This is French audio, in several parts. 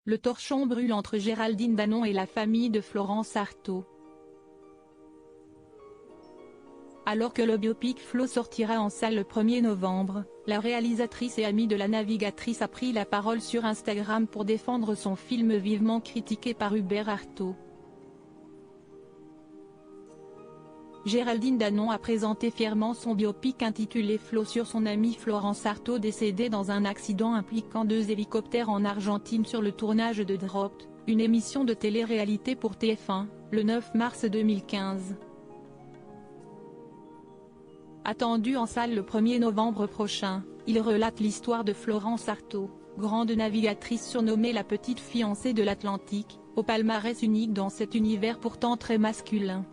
le torchon brûle entre Géraldine Danon et la famille de Florence Artaud. Alors que le biopic Flo sortira en salle le 1er novembre, la réalisatrice et amie de la navigatrice a pris la parole sur Instagram pour défendre son film vivement critiqué par Hubert Artaud. Géraldine Danon a présenté fièrement son biopic intitulé Flo sur son amie Florence Artaud décédée dans un accident impliquant 2 hélicoptères en Argentine sur le tournage de Dropped, une émission de télé-réalité pour TF1, le 9 mars 2015. Attendu en salle le 1er novembre prochain, il relate l'histoire de Florence Artaud, grande navigatrice surnommée la petite fiancée de l'Atlantique, au palmarès unique dans cet univers pourtant très masculin.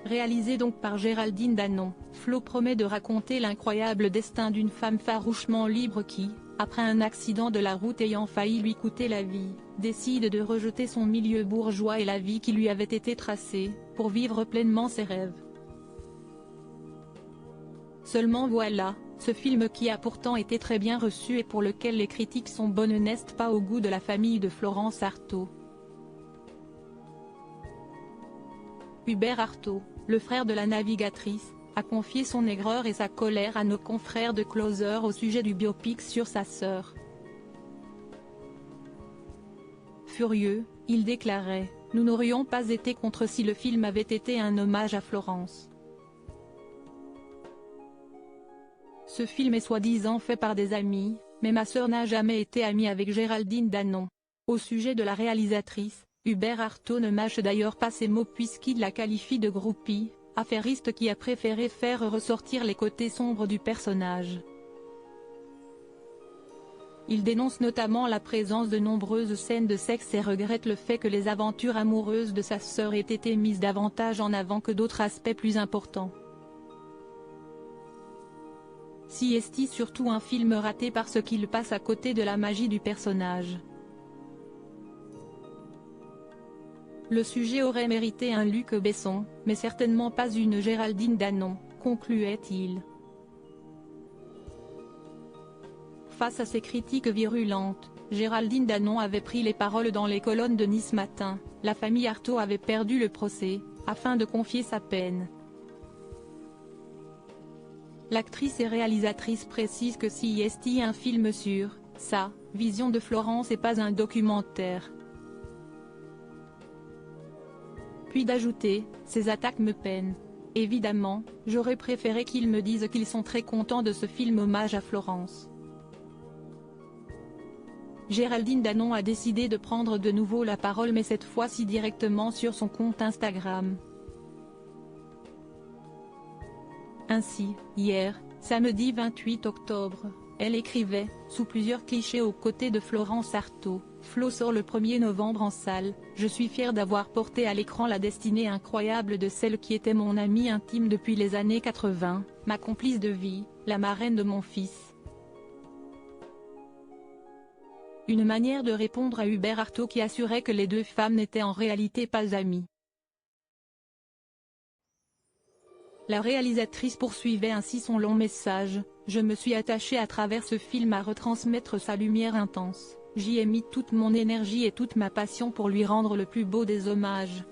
Réalisé donc par Géraldine Danon, Flo promet de raconter l'incroyable destin d'une femme farouchement libre qui, après un accident de la route ayant failli lui coûter la vie, décide de rejeter son milieu bourgeois et la vie qui lui avait été tracée, pour vivre pleinement ses rêves. Seulement voilà, ce film qui a pourtant été très bien reçu et pour lequel les critiques sont bonnes n'est pas au goût de la famille de Florence Artaud. Hubert Artaud, le frère de la navigatrice, a confié son aigreur et sa colère à nos confrères de Closer au sujet du biopic sur sa sœur. Furieux, il déclarait « Nous n'aurions pas été contre si le film avait été un hommage à Florence. Ce film est soi-disant fait par des amis, mais ma sœur n'a jamais été amie avec Géraldine Danon. » Au sujet de la réalisatrice, Hubert Artaud ne mâche d'ailleurs pas ses mots puisqu'il la qualifie de groupie, affairiste qui a préféré faire ressortir les côtés sombres du personnage. Il dénonce notamment la présence de nombreuses scènes de sexe et regrette le fait que les aventures amoureuses de sa sœur aient été mises davantage en avant que d'autres aspects plus importants. Si est surtout un film raté parce qu'il passe à côté de la magie du personnage. Le sujet aurait mérité un Luc Besson, mais certainement pas une Géraldine Danon, concluait-il. Face à ces critiques virulentes, Géraldine Danon avait pris les paroles dans les colonnes de Nice Matin. La famille Artaud avait perdu le procès, afin de confier sa peine. L'actrice et réalisatrice précise que si est un film sur sa vision de Florence et pas un documentaire. Puis d'ajouter, ces attaques me peinent. Évidemment, j'aurais préféré qu'ils me disent qu'ils sont très contents de ce film hommage à Florence. Géraldine Danon a décidé de prendre de nouveau la parole mais cette fois-ci directement sur son compte Instagram. Ainsi, hier, samedi 28 octobre, elle écrivait, sous plusieurs clichés aux côtés de Florence Artaud, Flo sort le 1er novembre en salle, je suis fière d'avoir porté à l'écran la destinée incroyable de celle qui était mon amie intime depuis les années 80, ma complice de vie, la marraine de mon fils. Une manière de répondre à Hubert Artaud qui assurait que les deux femmes n'étaient en réalité pas amies. La réalisatrice poursuivait ainsi son long message, « Je me suis attachée à travers ce film à retransmettre sa lumière intense, j'y ai mis toute mon énergie et toute ma passion pour lui rendre le plus beau des hommages.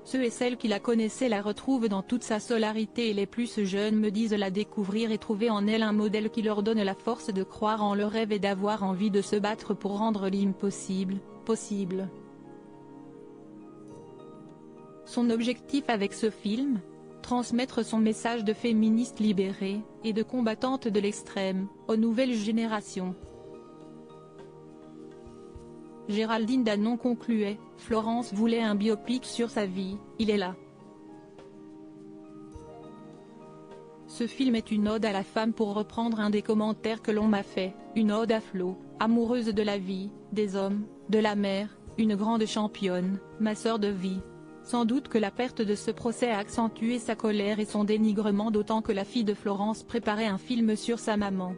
Ceux et celles qui la connaissaient la retrouvent dans toute sa solarité et les plus jeunes me disent la découvrir et trouver en elle un modèle qui leur donne la force de croire en leurs rêves et d'avoir envie de se battre pour rendre l'impossible, possible. » Son objectif avec ce film ? Transmettre son message de féministe libérée, et de combattante de l'extrême, aux nouvelles générations. Géraldine Danon concluait, Florence voulait un biopic sur sa vie, il est là. Ce film est une ode à la femme pour reprendre un des commentaires que l'on m'a fait, une ode à Flo, amoureuse de la vie, des hommes, de la mer, une grande championne, ma sœur de vie. Sans doute que la perte de ce procès a accentué sa colère et son dénigrement d'autant que la fille de Florence préparait un film sur sa maman.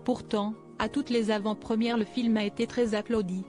Pourtant, à toutes les avant-premières le film a été très applaudi.